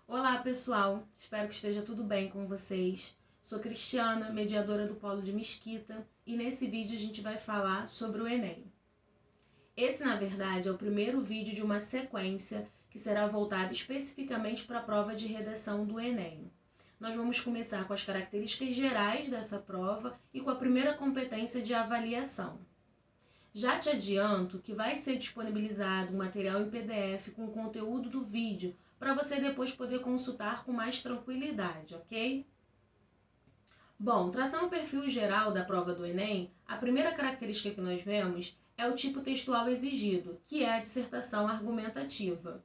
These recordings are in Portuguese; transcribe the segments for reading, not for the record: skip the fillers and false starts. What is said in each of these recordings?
Olá pessoal, espero que esteja tudo bem com vocês. Sou Cristiana, mediadora do Polo de Mesquita, e nesse vídeo a gente vai falar sobre o Enem. Esse, na verdade, é o primeiro vídeo de uma sequência que será voltada especificamente para a prova de redação do Enem. Nós vamos começar com as características gerais dessa prova e com a primeira competência de avaliação. Já te adianto que vai ser disponibilizado um material em PDF com o conteúdo do vídeo para você depois poder consultar com mais tranquilidade, ok? Bom, traçando o perfil geral da prova do Enem, a primeira característica que nós vemos é o tipo textual exigido, que é a dissertação argumentativa.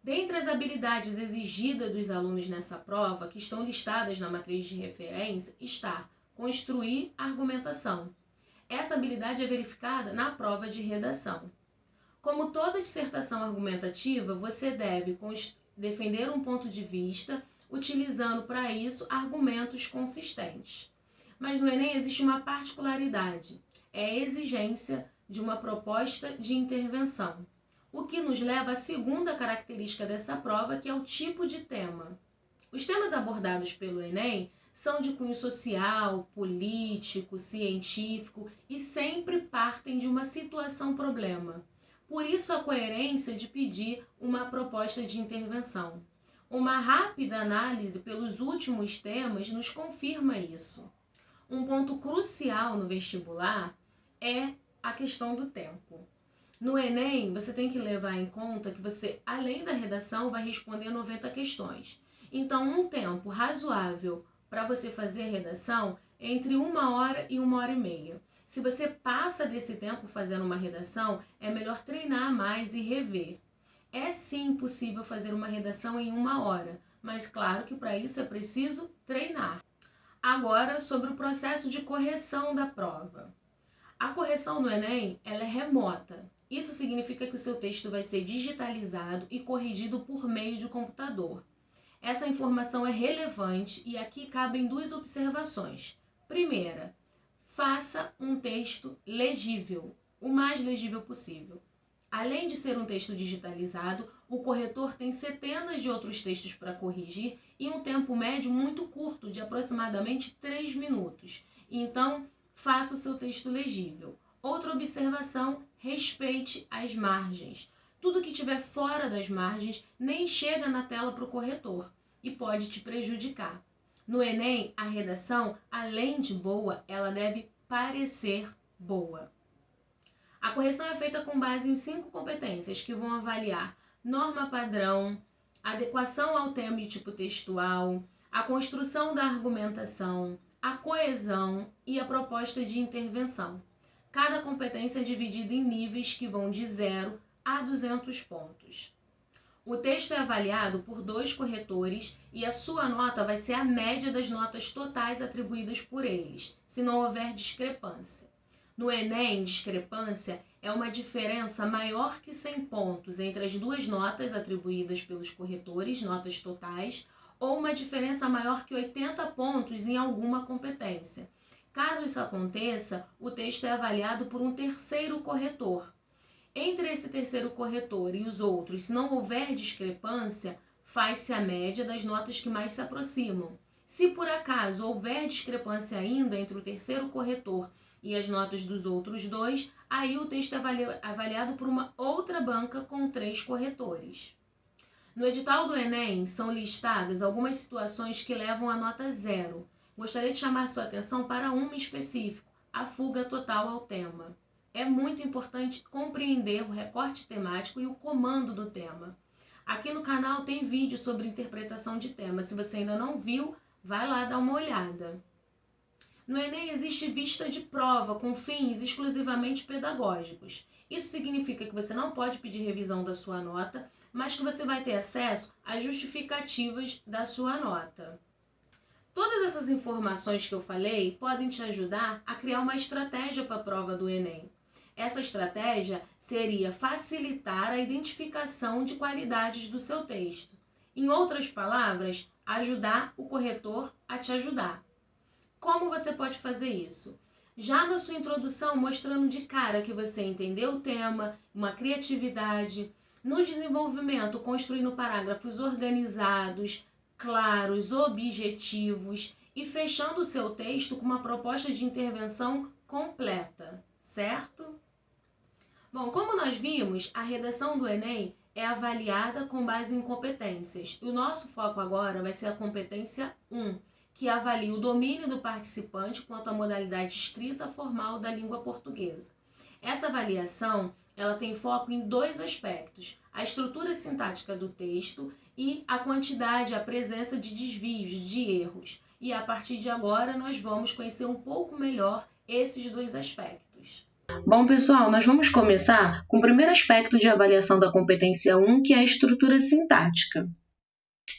Dentre as habilidades exigidas dos alunos nessa prova, que estão listadas na matriz de referência, está construir argumentação. Essa habilidade é verificada na prova de redação. Como toda dissertação argumentativa, você deve defender um ponto de vista, utilizando para isso argumentos consistentes. Mas no Enem existe uma particularidade, é a exigência de uma proposta de intervenção, o que nos leva à segunda característica dessa prova, que é o tipo de tema. Os temas abordados pelo Enem são de cunho social, político, científico e sempre partem de uma situação-problema. Por isso a coerência de pedir uma proposta de intervenção. Uma rápida análise pelos últimos temas nos confirma isso. Um ponto crucial no vestibular é a questão do tempo. No Enem, você tem que levar em conta que você, além da redação, vai responder 90 questões. Então, um tempo razoável para você fazer a redação é entre 1 hora e 1 hora e meia. Se você passa desse tempo fazendo uma redação, é melhor treinar mais e rever. É sim possível fazer uma redação em 1 hora, mas claro que para isso é preciso treinar. Agora, sobre o processo de correção da prova. A correção no Enem, ela é remota. Isso significa que o seu texto vai ser digitalizado e corrigido por meio de computador. Essa informação é relevante e aqui cabem duas observações. Primeira, faça um texto legível, o mais legível possível. Além de ser um texto digitalizado, o corretor tem centenas de outros textos para corrigir e um tempo médio muito curto, de aproximadamente 3 minutos. Então, faça o seu texto legível. Outra observação, respeite as margens. Tudo que estiver fora das margens nem chega na tela para o corretor e pode te prejudicar. No Enem, a redação, além de boa, ela deve parecer boa. A correção é feita com base em 5 competências que vão avaliar norma padrão, adequação ao tema e tipo textual, a construção da argumentação, a coesão e a proposta de intervenção. Cada competência é dividida em níveis que vão de 0 a 200 pontos. O texto é avaliado por 2 corretores e a sua nota vai ser a média das notas totais atribuídas por eles, se não houver discrepância. No Enem, discrepância é uma diferença maior que 100 pontos entre as 2 notas atribuídas pelos corretores, notas totais, ou uma diferença maior que 80 pontos em alguma competência. Caso isso aconteça, o texto é avaliado por um terceiro corretor. Entre esse terceiro corretor e os outros, se não houver discrepância, faz-se a média das notas que mais se aproximam. Se por acaso houver discrepância ainda entre o terceiro corretor e as notas dos outros 2, aí o texto é avaliado por uma outra banca com 3 corretores. No edital do Enem são listadas algumas situações que levam a nota 0. Gostaria de chamar sua atenção para uma específica, a fuga total ao tema. É muito importante compreender o recorte temático e o comando do tema. Aqui no canal tem vídeo sobre interpretação de tema. Se você ainda não viu, vai lá dar uma olhada. No Enem existe vista de prova com fins exclusivamente pedagógicos. Isso significa que você não pode pedir revisão da sua nota, mas que você vai ter acesso às justificativas da sua nota. Todas essas informações que eu falei podem te ajudar a criar uma estratégia para a prova do Enem. Essa estratégia seria facilitar a identificação de qualidades do seu texto. Em outras palavras, ajudar o corretor a te ajudar. Como você pode fazer isso? Já na sua introdução, mostrando de cara que você entendeu o tema, uma criatividade, No desenvolvimento, construindo parágrafos organizados, claros, objetivos e fechando o seu texto com uma proposta de intervenção completa, certo? Bom, como nós vimos, a redação do Enem é avaliada com base em competências. O nosso foco agora vai ser a competência 1, que avalia o domínio do participante quanto à modalidade escrita formal da língua portuguesa. Essa avaliação ela tem foco em 2 aspectos: a estrutura sintática do texto e a quantidade, a presença de desvios, de erros. E a partir de agora nós vamos conhecer um pouco melhor esses 2 aspectos. Bom, pessoal, nós vamos começar com o primeiro aspecto de avaliação da competência 1, que é a estrutura sintática.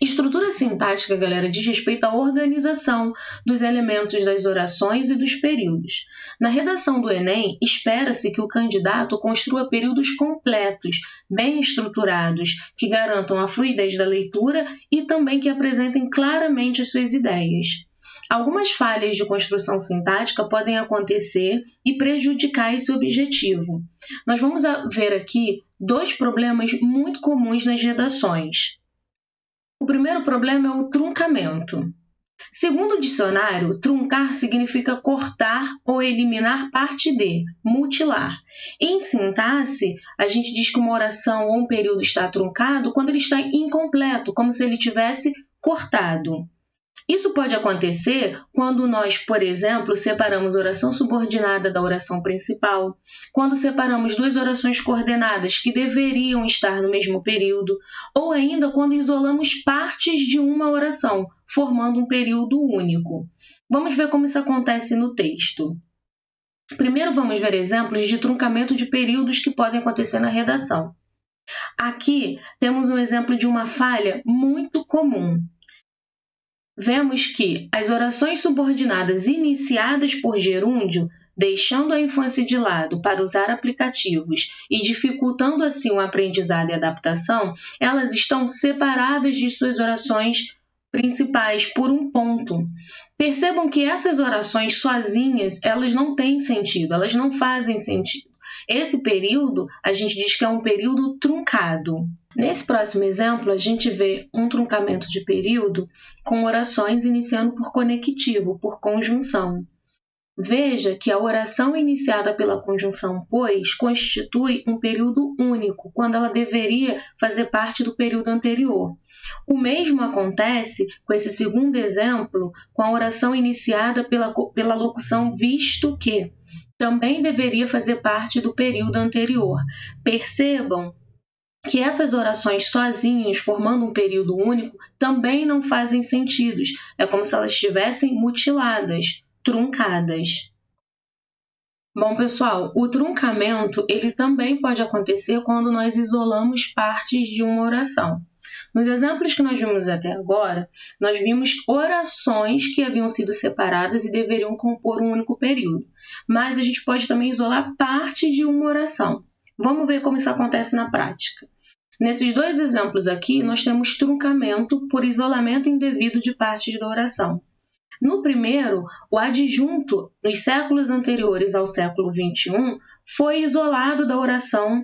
Estrutura sintática, galera, diz respeito à organização dos elementos das orações e dos períodos. Na redação do Enem, espera-se que o candidato construa períodos completos, bem estruturados, que garantam a fluidez da leitura e também que apresentem claramente as suas ideias. Algumas falhas de construção sintática podem acontecer e prejudicar esse objetivo. Nós vamos ver aqui 2 problemas muito comuns nas redações. O primeiro problema é o truncamento. Segundo o dicionário, truncar significa cortar ou eliminar parte de, mutilar. Em sintaxe, a gente diz que uma oração ou um período está truncado quando ele está incompleto, como se ele tivesse cortado. Isso pode acontecer quando nós, por exemplo, separamos oração subordinada da oração principal, quando separamos 2 orações coordenadas que deveriam estar no mesmo período, ou ainda quando isolamos partes de uma oração, formando um período único. Vamos ver como isso acontece no texto. Primeiro vamos ver exemplos de truncamento de períodos que podem acontecer na redação. Aqui temos um exemplo de uma falha muito comum. Vemos que as orações subordinadas iniciadas por gerúndio, deixando a infância de lado para usar aplicativos e dificultando assim o aprendizado e adaptação, elas estão separadas de suas orações principais por um ponto. Percebam que essas orações sozinhas, elas não têm sentido, elas não fazem sentido. Esse período, a gente diz que é um período truncado. Nesse próximo exemplo, a gente vê um truncamento de período com orações iniciando por conectivo, por conjunção. Veja que a oração iniciada pela conjunção pois constitui um período único, quando ela deveria fazer parte do período anterior. O mesmo acontece com esse segundo exemplo, com a oração iniciada pela locução visto que também deveria fazer parte do período anterior. Percebam que essas orações sozinhas, formando um período único, também não fazem sentido. É como se elas estivessem mutiladas, truncadas. Bom, pessoal, o truncamento ele também pode acontecer quando nós isolamos partes de uma oração. Nos exemplos que nós vimos até agora, nós vimos orações que haviam sido separadas e deveriam compor um único período. Mas a gente pode também isolar parte de uma oração. Vamos ver como isso acontece na prática. Nesses 2 exemplos aqui, nós temos truncamento por isolamento indevido de partes da oração. No primeiro, o adjunto, nos séculos anteriores ao século XXI, foi isolado da oração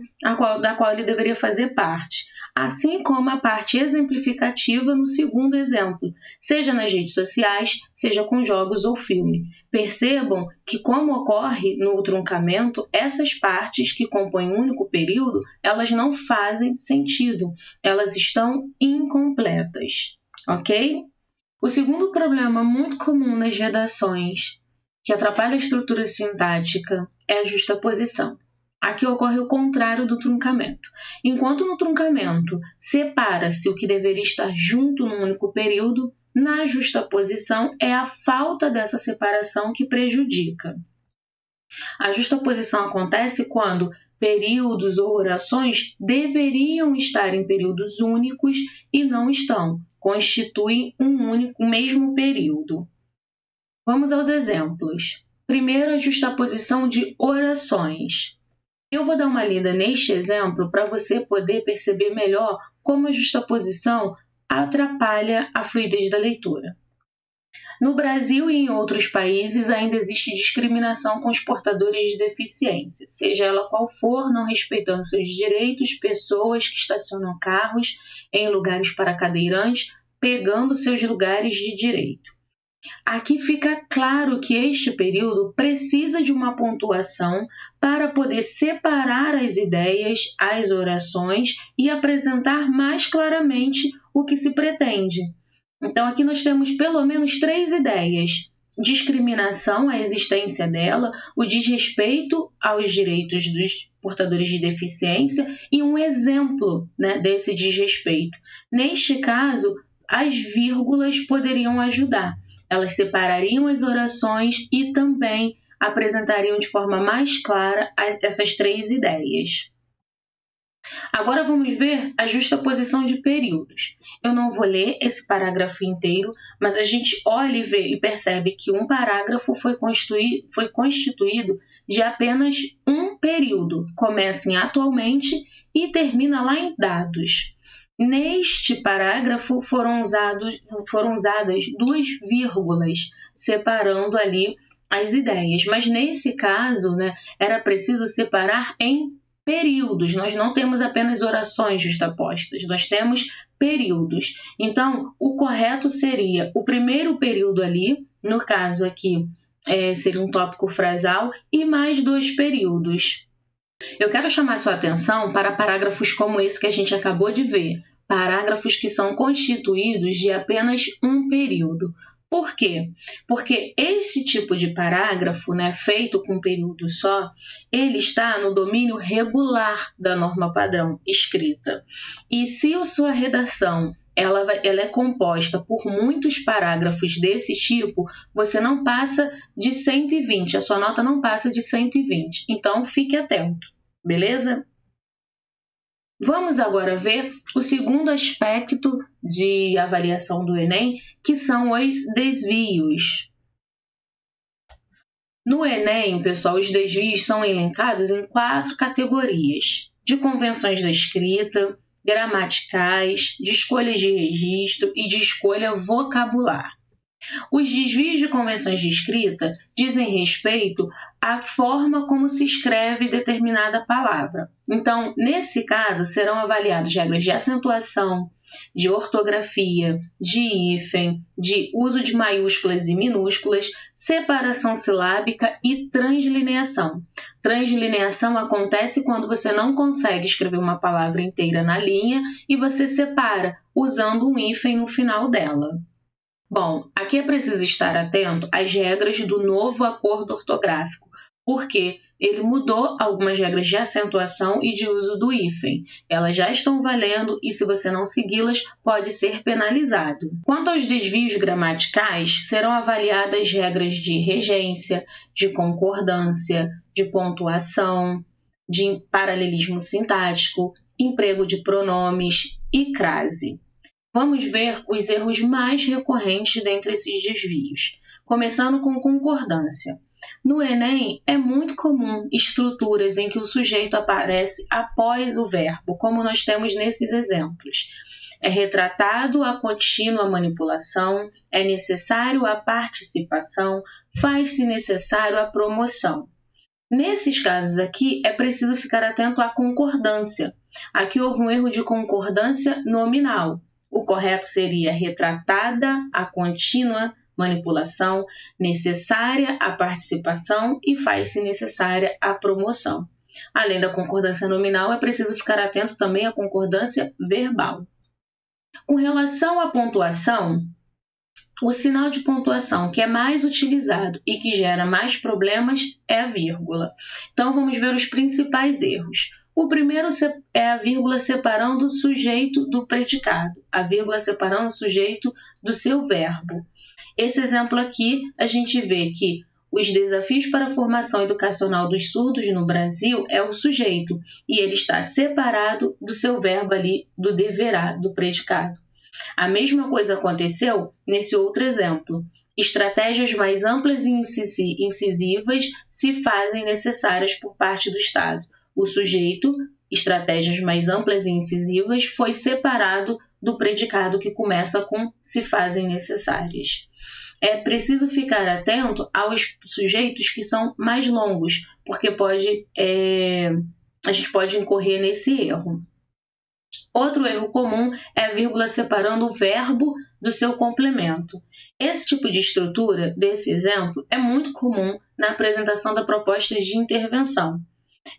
da qual ele deveria fazer parte, assim como a parte exemplificativa no segundo exemplo, seja nas redes sociais, seja com jogos ou filme. Percebam que, como ocorre no truncamento, essas partes que compõem um único período, elas não fazem sentido, elas estão incompletas, ok? O segundo problema muito comum nas redações que atrapalha a estrutura sintática é a justaposição. Aqui ocorre o contrário do truncamento. Enquanto no truncamento separa-se o que deveria estar junto num único período, na justaposição é a falta dessa separação que prejudica. A justaposição acontece quando períodos ou orações deveriam estar em períodos únicos e não estão, constituem um mesmo período. Vamos aos exemplos. Primeiro, a justaposição de orações. Eu vou dar uma lida neste exemplo para você poder perceber melhor como a justaposição atrapalha a fluidez da leitura. No Brasil e em outros países ainda existe discriminação com os portadores de deficiência, seja ela qual for, não respeitando seus direitos, pessoas que estacionam carros em lugares para cadeirantes, pegando seus lugares de direito. Aqui fica claro que este período precisa de uma pontuação para poder separar as ideias, as orações e apresentar mais claramente o que se pretende. Então, aqui nós temos pelo menos 3 ideias: discriminação, a existência dela, o desrespeito aos direitos dos portadores de deficiência e um exemplo, desse desrespeito. Neste caso, as vírgulas poderiam ajudar. Elas separariam as orações e também apresentariam de forma mais clara essas 3 ideias. Agora vamos ver a justaposição de períodos. Eu não vou ler esse parágrafo inteiro, mas a gente olha e vê e percebe que um parágrafo foi constituído de apenas um período. Começa em atualmente e termina lá em dados. Neste parágrafo foram usadas 2 vírgulas, separando ali as ideias. Mas nesse caso, era preciso separar em períodos. Nós não temos apenas orações justapostas, nós temos períodos. Então, o correto seria o primeiro período ali, no caso aqui seria um tópico frasal, e mais 2 períodos. Eu quero chamar sua atenção para parágrafos como esse que a gente acabou de ver, parágrafos que são constituídos de apenas um período. Por quê? Porque esse tipo de parágrafo, feito com um período só, ele está no domínio regular da norma padrão escrita. E se a sua redação ela é composta por muitos parágrafos desse tipo, você não passa de 120, a sua nota não passa de 120. Então, fique atento, beleza? Vamos agora ver o segundo aspecto de avaliação do Enem, que são os desvios. No Enem, pessoal, os desvios são elencados em 4 categorias: de convenções da escrita, gramaticais, de escolhas de registro e de escolha vocabular. Os desvios de convenções de escrita dizem respeito à forma como se escreve determinada palavra. Então, nesse caso, serão avaliadas regras de acentuação, de ortografia, de hífen, de uso de maiúsculas e minúsculas, separação silábica e translineação. Translineação acontece quando você não consegue escrever uma palavra inteira na linha e você separa usando um hífen no final dela. Bom, aqui é preciso estar atento às regras do novo acordo ortográfico, porque ele mudou algumas regras de acentuação e de uso do hífen. Elas já estão valendo e, se você não segui-las, pode ser penalizado. Quanto aos desvios gramaticais, serão avaliadas regras de regência, de concordância, de pontuação, de paralelismo sintático, emprego de pronomes e crase. Vamos ver os erros mais recorrentes dentre esses desvios, começando com concordância. No Enem, é muito comum estruturas em que o sujeito aparece após o verbo, como nós temos nesses exemplos. É retratado a contínua manipulação, é necessário a participação, faz-se necessário a promoção. Nesses casos aqui, é preciso ficar atento à concordância. Aqui houve um erro de concordância nominal. O correto seria retratada a contínua manipulação, necessária a participação e faz-se necessária a promoção. Além da concordância nominal, é preciso ficar atento também à concordância verbal. Com relação à pontuação, o sinal de pontuação que é mais utilizado e que gera mais problemas é a vírgula. Então, vamos ver os principais erros. O primeiro é a vírgula separando o sujeito do predicado, a vírgula separando o sujeito do seu verbo. Esse exemplo aqui, a gente vê que os desafios para a formação educacional dos surdos no Brasil é o sujeito, e ele está separado do seu verbo ali, do deverá, do predicado. A mesma coisa aconteceu nesse outro exemplo. Estratégias mais amplas e incisivas se fazem necessárias por parte do Estado. O sujeito, estratégias mais amplas e incisivas, foi separado do predicado que começa com se fazem necessárias. é preciso ficar atento aos sujeitos que são mais longos, porque a gente pode incorrer nesse erro. Outro erro comum é a vírgula separando o verbo do seu complemento. Esse tipo de estrutura, desse exemplo, é muito comum na apresentação da proposta de intervenção.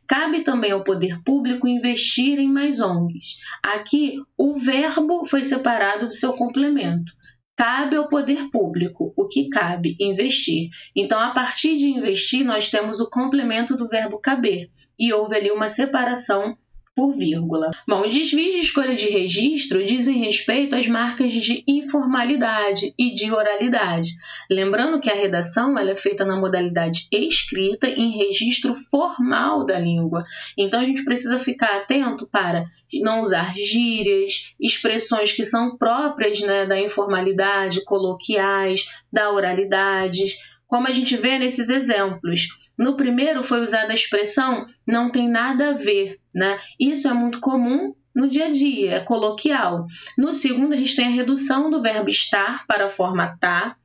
Cabe também ao poder público investir em mais ONGs. Aqui, o verbo foi separado do seu complemento. Cabe ao poder público. O que cabe? Investir. Então, a partir de investir, nós temos o complemento do verbo caber. E houve ali uma separação por vírgula. Bom, os desvios de escolha de registro dizem respeito às marcas de informalidade e de oralidade. Lembrando que a redação ela é feita na modalidade escrita em registro formal da língua. Então, a gente precisa ficar atento para não usar gírias, expressões que são próprias, né, da informalidade, coloquiais, da oralidade, como a gente vê nesses exemplos. No primeiro foi usada a expressão não tem nada a ver, né? Isso é muito comum no dia a dia, é coloquial. No segundo, a gente tem a redução do verbo estar para a forma tá.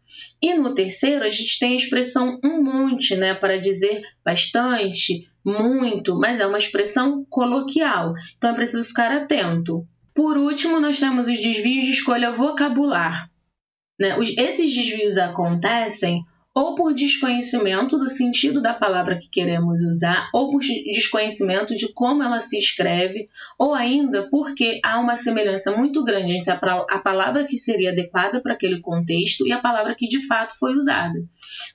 E no terceiro, a gente tem a expressão um monte, né? Para dizer bastante, muito, mas é uma expressão coloquial. Então, é preciso ficar atento. Por último, nós temos os desvios de escolha vocabular, né? Esses desvios acontecem ou por desconhecimento do sentido da palavra que queremos usar, ou por desconhecimento de como ela se escreve, ou ainda porque há uma semelhança muito grande entre a palavra que seria adequada para aquele contexto e a palavra que de fato foi usada.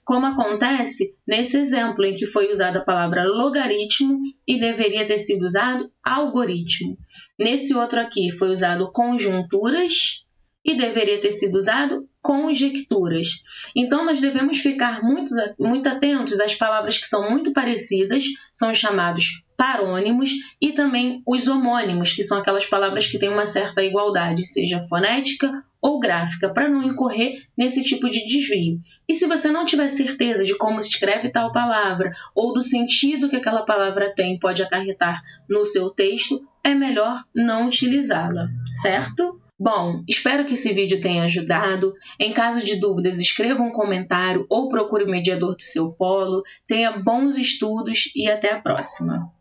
Como acontece nesse exemplo em que foi usada a palavra logaritmo e deveria ter sido usado algoritmo. Nesse outro aqui foi usado conjunturas e deveria ter sido usado conjecturas. Então, nós devemos ficar muito atentos às palavras que são muito parecidas, são chamados parônimos, e também os homônimos, que são aquelas palavras que têm uma certa igualdade, seja fonética ou gráfica, para não incorrer nesse tipo de desvio. E se você não tiver certeza de como se escreve tal palavra, ou do sentido que aquela palavra tem pode acarretar no seu texto, é melhor não utilizá-la, certo? Bom, espero que esse vídeo tenha ajudado. Em caso de dúvidas, escreva um comentário ou procure o mediador do seu polo. Tenha bons estudos e até a próxima!